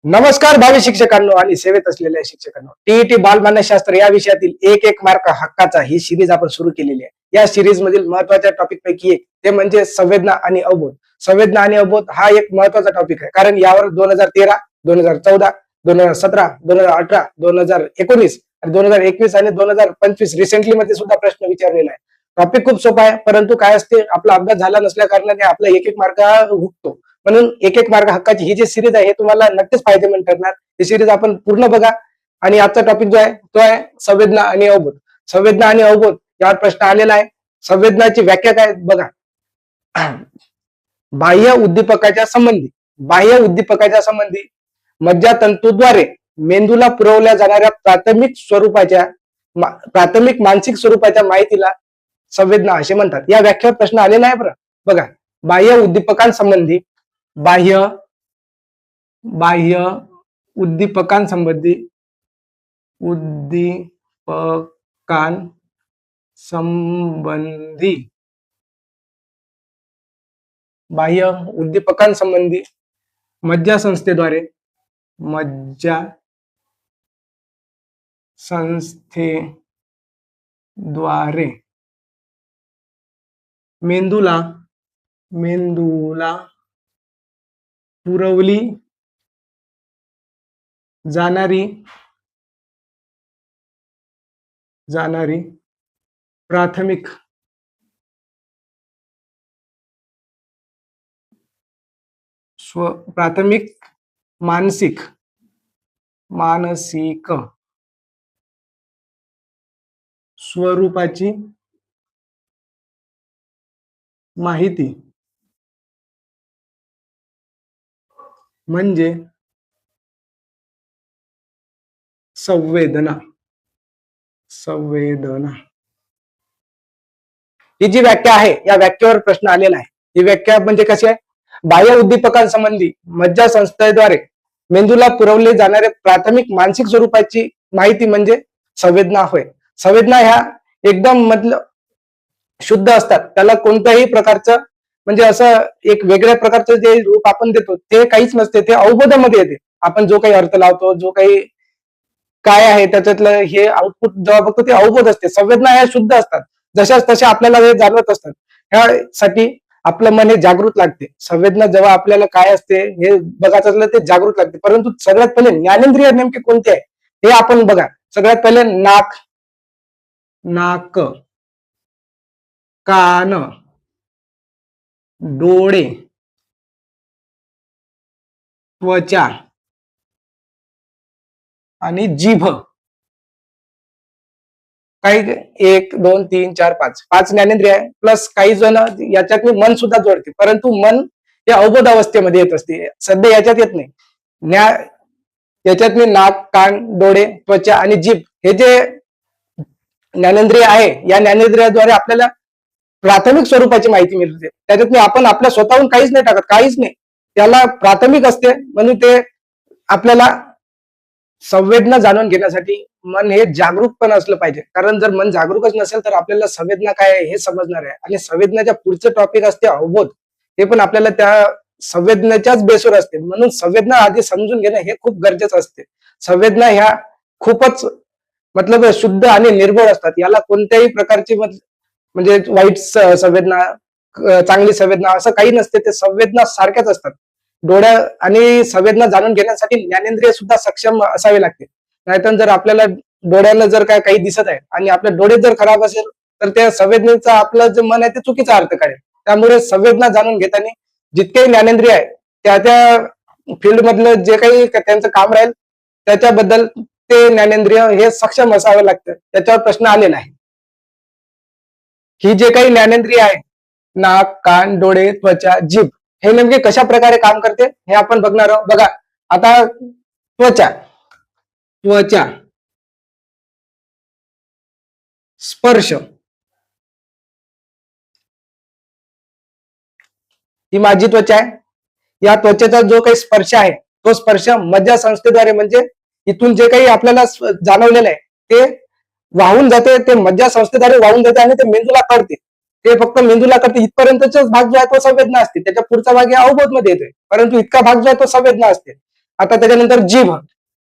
नमस्कार भावी शिक्षकांनो आणि सेवेत असलेल्या शिक्षकांनो, टीईटी बालमानसशास्त्र या विषयातील एक एक मार्क हक्काचा ही सिरीज आपण सुरू केलेली आहे. या सिरीज मधील महत्वाच्या टॉपिक पैकी एक ते म्हणजे संवेदना आणि अवबोध. संवेदना आणि अवबोध हा एक महत्वाचा टॉपिक आहे, कारण यावर 2013, 2014, 2017, 2018, 2019 आणि 2021 आणि 2025 रिसेंटली मध्ये सुद्धा प्रश्न विचारलेला आहे. टॉपिक खूप सोपा आहे, परंतु काय असते, आपला अभ्यास झाला नसल्या कारणाने आपला एक एक मार्क हुकतो. म्हणून एक एक मार्ग हक्काची ही जी सिरीज आहे हे तुम्हाला नक्कीच फायदेमंद ठरणार. ही सिरीज आपण पूर्ण बघा. आणि आजचा टॉपिक जो आहे तो आहे संवेदना आणि अवबोध. संवेदना आणि अवबोध यावर प्रश्न आलेला आहे. संवेदनाची व्याख्या काय बघा. बाह्य उद्दीपकाच्या संबंधी, बाह्य उद्दीपकाच्या संबंधी मज्जातंतूद्वारे मेंदूला पुरवल्या जाणाऱ्या प्राथमिक मानसिक स्वरूपाच्या माहितीला संवेदना असे म्हणतात. या व्याख्यावर प्रश्न आलेला आहे बरं. बघा, बाह्य उद्दीपकांसंबंधी बाह्य उद्दीपकांसंबंधी बाह्य उद्दीपकांसंबंधी मज्जासंस्थेद्वारे मेंदूला पुरवली जाणारी प्राथमिक मानसिक स्वरूपाची माहिती म्हणजे संवेदना. ही जी व्याख्या आहे या व्याख्येवर प्रश्न आलेला आहे. ही व्याख्या म्हणजे कशी आहे. बाह्य उद्दीपकांसंबंधी मज्जासंस्थेद्वारे मेंदूला पुरवले जाणारे प्राथमिक मानसिक स्वरूपाची माहिती म्हणजे संवेदना होय. संवेदना ह्या एकदम मतलब शुद्ध असतात. त्याला कोणत्याही प्रकारचं म्हणजे असं एक वेगळ्या प्रकारचं जे रूप आपण देतो ते काहीच नसते. ते अवबोधामध्ये येते. आपण जो काही अर्थ लावतो, जो काही काय आहे त्याच्यातलं हे आउटपुट जेव्हा बघतो ते अवबोध असते. संवेदना ह्या शुद्ध असतात, जशाच तशा आपल्याला हे जाणवत असतात. ह्यासाठी आपलं मन हे जागृत लागते. संवेदना जेव्हा आपल्याला काय असते हे बघायचं असलं ते जागृत लागते. परंतु सगळ्यात पहिले ज्ञानेंद्रिय नेमके कोणते आहे हे आपण बघा. सगळ्यात पहिले नाक, कान, डोळे, त्वचा आणि जीभ. काही 1, 2, 3, 4, 5 ज्ञानेंद्रिय आहे. प्लस काही जण याच्यात मन सुद्धा जोडते, परंतु मन हे अवबोध अवस्थेमध्ये येत असते. सध्या याच्यात येत नाही. याच्यात मी नाक, कान, डोळे, त्वचा आणि जीभ हे जे ज्ञानेंद्रिय आहे या ज्ञानेंद्रियाद्वारे आपल्याला प्राथमिक स्वरूपाची माहिती मिळते. त्याच्यात आपण आपल्या स्वतःहून काहीच नाही टाकत, काहीच नाही. त्याला प्राथमिक असते. म्हणून ते आपल्याला संवेदना जाणून घेण्यासाठी मन हे जागरूक पण असलं पाहिजे. कारण जर मन जागरूकच नसेल तर आपल्याला संवेदना काय आहे हे समजणार आहे. आणि संवेदनाच्या पुढचं टॉपिक असते अवबोध. हे पण आपल्याला त्या संवेदनेच्याच बेसवर असते. म्हणून संवेदना आधी समजून घेणं हे खूप गरजेचं असते. संवेदना ह्या खूपच मतलब शुद्ध आणि निर्भळ असतात. याला कोणत्याही प्रकारची म्हणजे वाईट संवेदना, चांगली संवेदना असं काही नसते. ते संवेदना सारख्याच असतात. डोळ्या आणि संवेदना जाणून घेण्यासाठी ज्ञानेंद्रिय सुद्धा सक्षम असावे लागते. नाहीतर जर आपल्याला डोळ्याला जर काही दिसत आहे आणि आपले डोळे जर खराब असेल तर त्या संवेदनेचा आपलं जे मन आहे ते चुकीचा अर्थ काढेल. त्यामुळे संवेदना जाणून घेताना जितके ज्ञानेंद्रिय आहे त्या फील्ड मधलं जे काही त्यांचं काम राहील त्याच्याबद्दल ते ज्ञानेंद्रिय हे सक्षम असावं लागतं. त्याच्यावर प्रश्न आलेला आहे. ही जे काही ज्ञानेंद्रिय आहे, नाक, कान, डोळे, त्वचा, जीभ, हे नेमके कशा प्रकारे काम करते हे आपण बघणार आहोत. बघा आता त्वचा, स्पर्श, ही माझी त्वचा आहे. या त्वचेचा जो काही स्पर्श आहे तो स्पर्श मज्जासंस्थेद्वारे म्हणजे इथून जे काही आपल्याला जाणवलेलं आहे ते वाहून जाते. ते मज्जासंस्थेद्वारे वाहून जाते आणि ते मेंदूला कळते. ते फक्त मेंदूला कळते इथपर्यंतचाच भाग जो आहे तो संवेदना असते. त्याच्या पुढचा भाग या अवबोध मध्ये येतोय, परंतु इतका भाग जो आहे तो संवेदना असते. आता त्याच्यानंतर जीभ,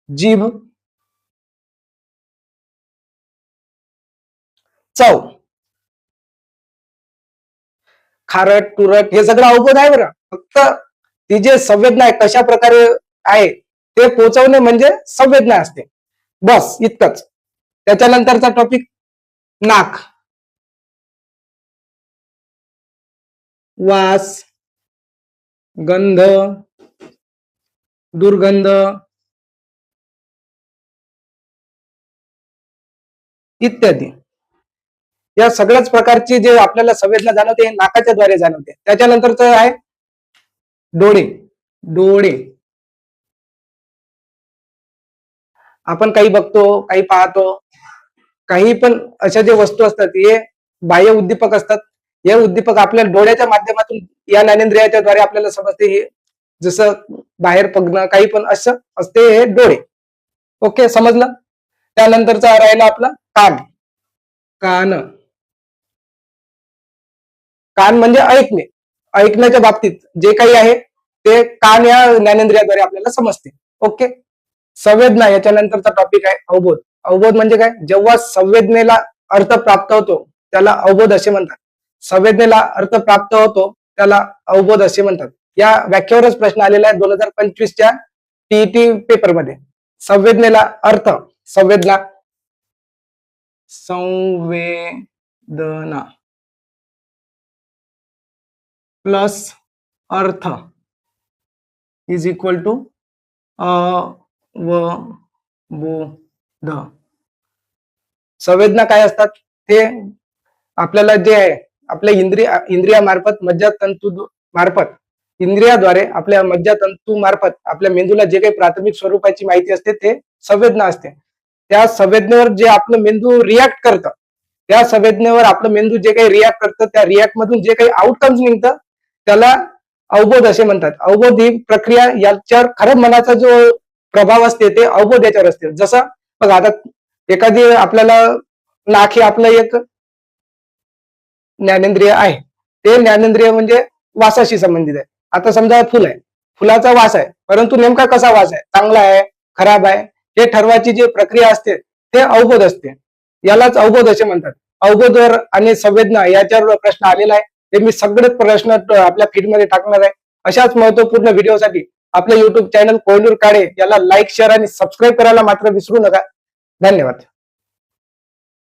जीभ, चव, खारट, तुरट हे सगळं अवबोध आहे बरं. फक्त ती जे संवेदना आहे कशा प्रकारे आहे ते पोहोचवणे म्हणजे संवेदना असते. बस इतकंच. त्याच्यानंतरचा टॉपिक नाक, वास, गंध, दुर्गंध इत्यादी. या सगळ्याच प्रकारची जे आपल्याला संवेदना जाणवते नाकाच्या द्वारे जाणवते. त्याच्यानंतरच आहे डोळे, डोळे आपण काही बघतो, काही पाहतो, काही पण अशा जे वस्तू असतात हे बाह्य उद्दीपक असतात. हे उद्दीपक आपल्या डोळ्याच्या माध्यमातून या ज्ञानेंद्रियाच्या द्वारे आपल्याला समजते. हे जसं बाहेर बघणं काही पण असं असते हे डोळे. ओके, समजलं. त्यानंतरचा राहिला आपला कान, कान, कान म्हणजे ऐकणे. ऐकण्याच्या बाबतीत जे काही आहे ते कान या ज्ञानेंद्रियाद्वारे आपल्याला समजते. ओके. संवेदना याच्यानंतरचा टॉपिक आहे अवबोध. अवबोध म्हणजे काय? जेव्हा संवेदनेला अर्थ प्राप्त होतो त्याला अवबोध असे म्हणतात. संवेदनेला अर्थ प्राप्त होतो त्याला अवबोध असे म्हणतात. या व्याख्येवरच प्रश्न आलेला आहे 2025च्या टीईटी पेपरमध्ये. संवेदनेला अर्थ, संवेदना, संवेदना plus earth is equal to अवबोध. संवेदना काय असतात ते आपल्याला जे आहे आपल्या इंद्रियामार्फत मज्जातंतू मार्फत इंद्रियाद्वारे आपल्या मज्जातंतू मार्फत आपल्या मेंदूला जे काही प्राथमिक स्वरूपाची माहिती असते ते संवेदना असते. त्या संवेदनेवर जे आपलं मेंदू रिॲक्ट करतं, त्या संवेदनेवर आपलं मेंदू जे काही रिॲक्ट करतं त्या रिॲक्ट मधून जे काही आउटकम्स निघतं त्याला अवबोध असे म्हणतात. अवबोध ही प्रक्रिया याच्यावर खरं मनाचा जो प्रभाव असते ते अवबोध याच्यावर असते. जसं बघा आता एखादी आपल्याला नाक हे आपलं एक ज्ञानेंद्रिय आहे. ते ज्ञानेंद्रिय म्हणजे वासाशी संबंधित आहे. आता समजा फुल आहे, फुलाचा वास आहे, परंतु नेमका कसा वास आहे, चांगला आहे खराब आहे हे ठरवायची जी प्रक्रिया असते ते अवबोध असते. यालाच अवबोध असे म्हणतात. अवबोधवर आणि संवेदना याच्यावर प्रश्न आलेला आहे. हे मी सगळे प्रश्न आपल्या फीडमध्ये टाकणार आहे. अशाच महत्वपूर्ण व्हिडिओसाठी आपल्या युट्यूब चॅनल कोहिनूर काळे याला लाईक, शेअर आणि सबस्क्राईब करायला मात्र विसरू नका. धन्यवाद.